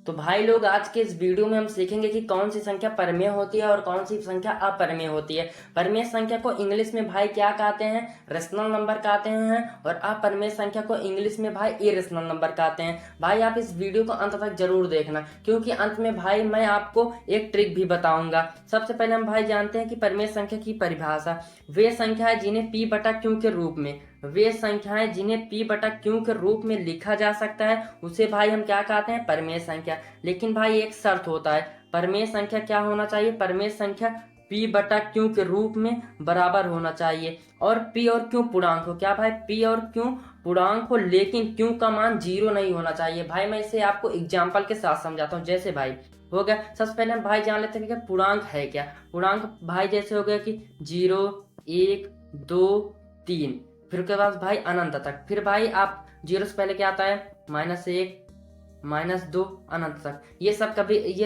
तो भाई लोग आज के इस वीडियो में हम सीखेंगे कि कौन सी संख्या परमेय होती है और कौन सी संख्या अपरमेय होती है। परमेय संख्या को इंग्लिश में भाई क्या कहते हैं? रेशनल नंबर कहते हैं। और अपरमेय संख्या को इंग्लिश में भाई इरेशनल नंबर कहते हैं। भाई आप इस वीडियो को अंत तक जरूर देखना, क्योंकि अंत में भाई मैं आपको एक ट्रिक भी बताऊंगा। सबसे पहले हम भाई जानते हैं कि परमेय संख्या की परिभाषा। वे संख्याएं जिन्हें p बटा q के रूप में वे संख्याएं जिन्हें p बटा q के रूप में लिखा जा सकता है उसे भाई हम क्या कहते हैं? परमेय संख्या। लेकिन भाई एक शर्त होता है, परमेय संख्या क्या होना चाहिए? परमेय संख्या p बटा q के रूप में बराबर होना चाहिए। और p और q पूर्णांक हो। क्या भाई? p और q पूर्णांक हो, लेकिन q का मान 0 नहीं होना चाहिए। भाई मैं इसे आपको एग्जाम्पल के साथ समझाता हूँ। जैसे भाई हो गया, सबसे पहले हम भाई जान लेते हैं कि पूर्णांक है क्या। पूर्णांक भाई जैसे हो गया कि 0, 1, 2, 3, फिर उसके बाद भाई अनंत तक। फिर भाई आप 0 से पहले क्या आता है? -1, -2, अनंत तक। ये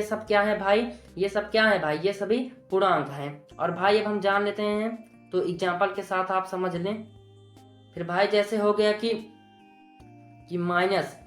सब क्या है भाई? ये सब क्या है भाई? ये सभी पूर्णांक हैं। और भाई अब हम जान लेते हैं, तो एग्जाम्पल के साथ आप समझ लें। फिर भाई जैसे हो गया कि माइनस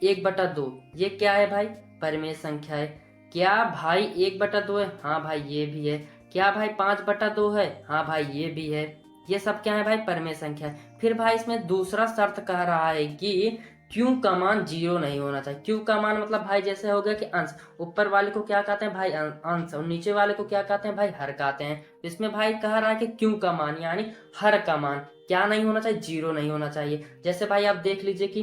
1/2, ये क्या है भाई? परमेय संख्या है। क्या भाई 1/2 है? हाँ भाई ये भी है। क्या भाई 5/2 है? हाँ भाई ये भी है। ये सब क्या है भाई? परमेय संख्या है। फिर भाई इसमें दूसरा शर्त कह रहा है कि q का मान 0 नहीं होना चाहिए। q का मान मतलब भाई जैसे हो गया कि अंश, ऊपर वाले को क्या कहते हैं भाई? अंश, और नीचे वाले को क्या कहते हैं भाई? हर कहते हैं। इसमें भाई कह रहा है कि q का मान यानी हर का मान क्या नहीं होना चाहिए? 0 नहीं होना चाहिए। जैसे भाई आप देख लीजिए कि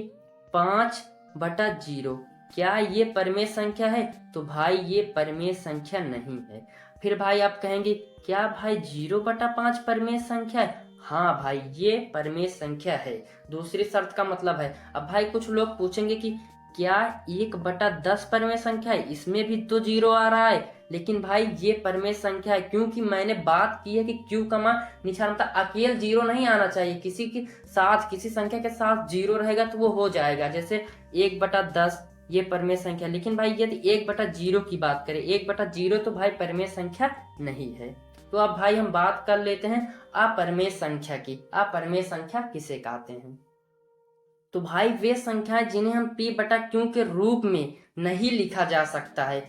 5/0, क्या ये परमेय संख्या है? तो भाई ये परमेय संख्या नहीं है। फिर भाई आप कहेंगे क्या भाई 0/5 परमेय संख्या है? हाँ भाई ये परमेय संख्या है। दूसरी शर्त का मतलब है। अब भाई कुछ लोग पूछेंगे कि क्या 1/10 परमेय संख्या है? इसमें भी तो 0 आ रहा है। लेकिन भाई ये परमेय संख्या है, क्योंकि मैंने बात की है कि q का मान निशान मतलब अकेले 0 नहीं आना चाहिए। किसी संख्या के साथ 0 रहेगा तो वो हो जाएगा। जैसे 1/10 ये परमेय संख्या। लेकिन भाई यदि 1/0 की बात करें, 1/0 तो भाई परमेय संख्या नहीं है। तो अब भाई हम बात कर लेते हैं अपरमेय संख्या की। अपरमेय संख्या किसे कहते हैं? तो भाई वे संख्याएं जिन्हें हम p बटा q के रूप में नहीं लिखा जा सकता है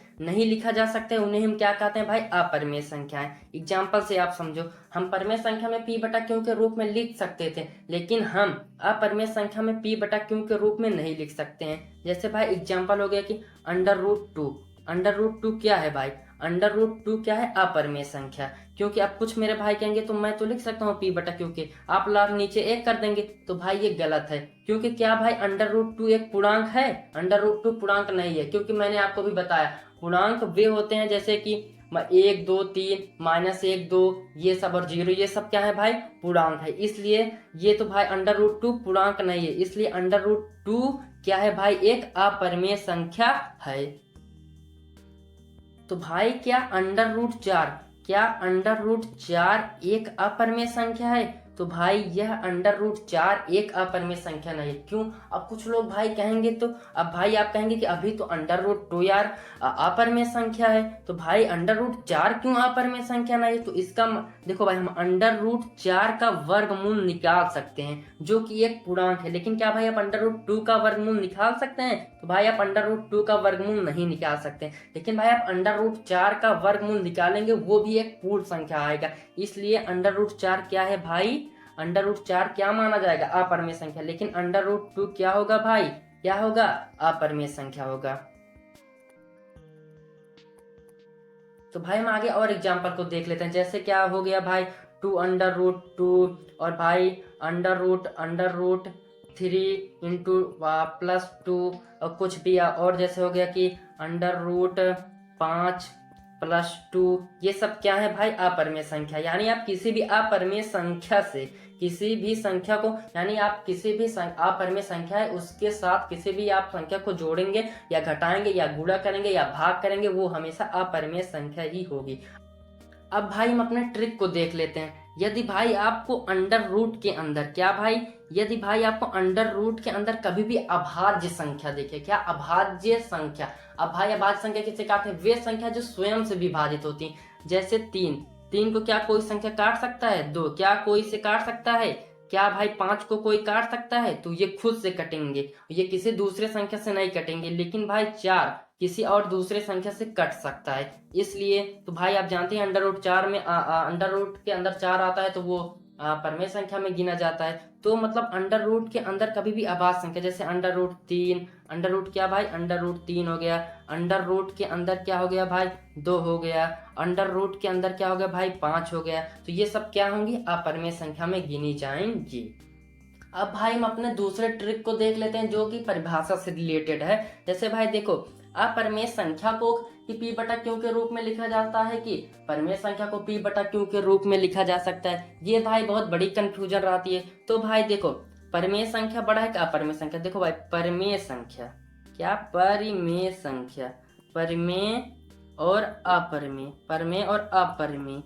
उन्हें हम क्या कहते हैं भाई? अपरमेय संख्याएं। एग्जाम्पल से आप समझो, हम परमेय संख्या में p बटा q के रूप में लिख सकते थे, लेकिन हम अपरमेय संख्या में p बटा q के रूप में नहीं लिख सकते हैं। जैसे भाई एग्जाम्पल हो गया कि √2। √2 क्या है भाई? √2 क्या है? अपरमेय संख्या। क्योंकि अब कुछ मेरे भाई कहेंगे तो मैं तो लिख सकता हूँ p बटा q के, आप लाभ नीचे 1 कर देंगे, तो भाई ये गलत है। क्योंकि क्या भाई √2 एक पूर्णांक है? √2 पूर्णांक नहीं है, क्योंकि मैंने आपको भी बताया पूर्णांक वे होते हैं जैसे कि 1, 2, 3, -1, 2, ये सब और 0, ये सब क्या है भाई? पूर्णांक है। इसलिए ये तो भाई √2 पूर्णांक नहीं है, इसलिए √2 क्या है भाई? एक अपरमेय संख्या है। तो भाई क्या √4 एक अपरमेय संख्या है? तो भाई यह √4 एक अपरमेय संख्या नहीं। क्यों? अब कुछ लोग भाई कहेंगे, तो अब भाई आप कहेंगे कि अभी तो √2 यार अपरमेय संख्या है, तो भाई √4 क्यों अपरमेय संख्या नहीं? तो इसका देखो भाई, हम √4 का वर्गमूल निकाल सकते हैं, जो कि एक पूर्णांक है। लेकिन क्या भाई आप √2 का वर्गमूल निकाल सकते हैं? तो भाई आप √2 का वर्गमूल नहीं निकाल सकते। लेकिन भाई आप √4 का वर्गमूल निकालेंगे, वो भी एक पूर्ण संख्या आएगा। इसलिए √4 क्या है भाई? √4 क्या माना जाएगा? अपरमेय संख्या। लेकिन √2 क्या होगा भाई? क्या होगा? अपरमेय संख्या होगा। तो भाई हम आगे और एग्जांपल को देख लेते हैं। जैसे क्या हो गया भाई 2√2, और भाई √3 इंटू +2, और कुछ भी और जैसे हो गया कि √5 +2, ये सब क्या है भाई? अपरमेय संख्या। यानी आप किसी भी अपरमेय संख्या से किसी भी संख्या को, यानी आप किसी भी अपरमेय संख्या है उसके साथ किसी भी आप संख्या को जोड़ेंगे या घटाएंगे या गुणा करेंगे या भाग करेंगे, वो हमेशा अपरमेय संख्या ही होगी। अब भाई हम अपने ट्रिक को देख लेते हैं। यदि भाई आपको अंडर रूट के अंदर, क्या भाई? यदि भाई आपको अंडर रूट के अंदर कभी भी अभाज्य संख्या दिखे, क्या? अभाज्य संख्या। अब भाई अभाज्य संख्या किसे कहते हैं? वे संख्या जो स्वयं से विभाजित होती हैं। जैसे 3 को क्या कोई संख्या काट सकता है? 2 क्या कोई से काट सकता है? क्या भाई 5 को कोई काट सकता है? तो ये खुद से कटेंगे, ये किसी दूसरे संख्या से नहीं कटेंगे। लेकिन भाई 4 किसी और दूसरे संख्या से कट सकता है, इसलिए तो भाई आप जानते हैं अंडर रूट 4 में अंडर रूट के अंदर 4 आता है तो वो परमेय संख्या में गिना जाता है। तो मतलब अंडर रूट के अंदर कभी भी अभाज्य संख्या, जैसे अंडर रूट 3, अंडर रूट क्या भाई, अंडर रूट 3 हो गया, अंडर रूट के अंदर क्या हो गया भाई 2 हो गया, अंडर रूट के अंदर क्या हो गया भाई 5 हो गया। तो ये सब क्या होंगी, अपरिमेय संख्या में गिनी जाएंगी। अब भाई हम अपने दूसरे ट्रिक को देख लेते हैं जो कि परिभाषा से रिलेटेड है। जैसे भाई देखो, अपरिमेय संख्या को कि p बटा क्यू के रूप में लिखा जाता है कि परिमेय संख्या को p बटा क्यू के रूप में लिखा जा सकता है, ये भाई बहुत बड़ी कंफ्यूजन रहती है। तो भाई देखो, परिमेय संख्या बड़ा है कि अपरिमेय संख्या? देखो भाई, परिमेय संख्या क्या, परिमेय संख्या, परिमेय और अपरिमेय, परिमेय और अपरिमेय,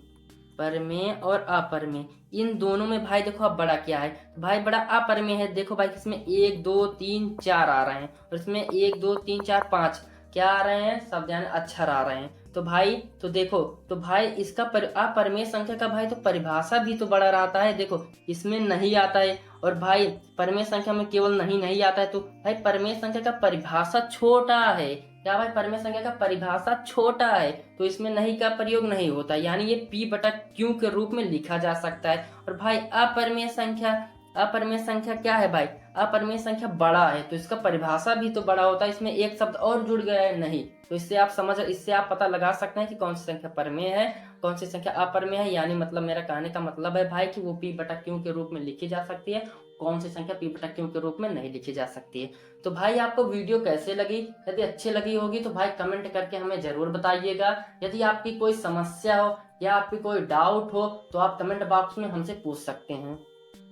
परिमेय और अपरिमेय, इन दोनों में भाई देखो अब बड़ा क्या है, तो भाई बड़ा अपरिमेय है। देखो भाई इसमें 1 2 3 4 आ रहे हैं और इसमें 1 2 3 4 5 क्या आ रहे हैं, सब जाने अक्षर आ रहे हैं। तो भाई तो देखो, तो भाई इसका अपरिमेय संख्या का भाई तो परिभाषा भी तो बड़ा रहता है। देखो इसमें नहीं आता है और भाई परिमेय संख्या में केवल नहीं आता है, तो भाई परिमेय संख्या का परिभाषा छोटा है। क्या भाई, परिमेय संख्या का परिभाषा छोटा है तो इसमें नहीं का प्रयोग नहीं होता, यानी ये p बटा q के रूप में लिखा जा सकता है। और भाई अपरिमेय संख्या, अपरिमेय संख्या क्या है भाई, अपरिमेय संख्या बड़ा है तो इसका परिभाषा भी तो बड़ा होता है। इसमें एक शब्द और जुड़ गया है नहीं, तो इससे आप पता लगा सकते हैं कि कौन सी संख्या परिमेय है, कौन सी संख्या अपरिमेय है। यानी मतलब मेरा कहने का मतलब है भाई कि वो p बटा q के रूप में लिखी जा सकती है, कौन सी संख्या p बटा q के रूप में नहीं लिखी जा सकती है। तो भाई आपको वीडियो कैसे लगी? यदि अच्छी लगी होगी तो भाई कमेंट करके हमें जरूर बताइएगा। यदि आपकी कोई समस्या हो या आपकी कोई डाउट हो तो आप कमेंट बॉक्स में हमसे पूछ सकते हैं।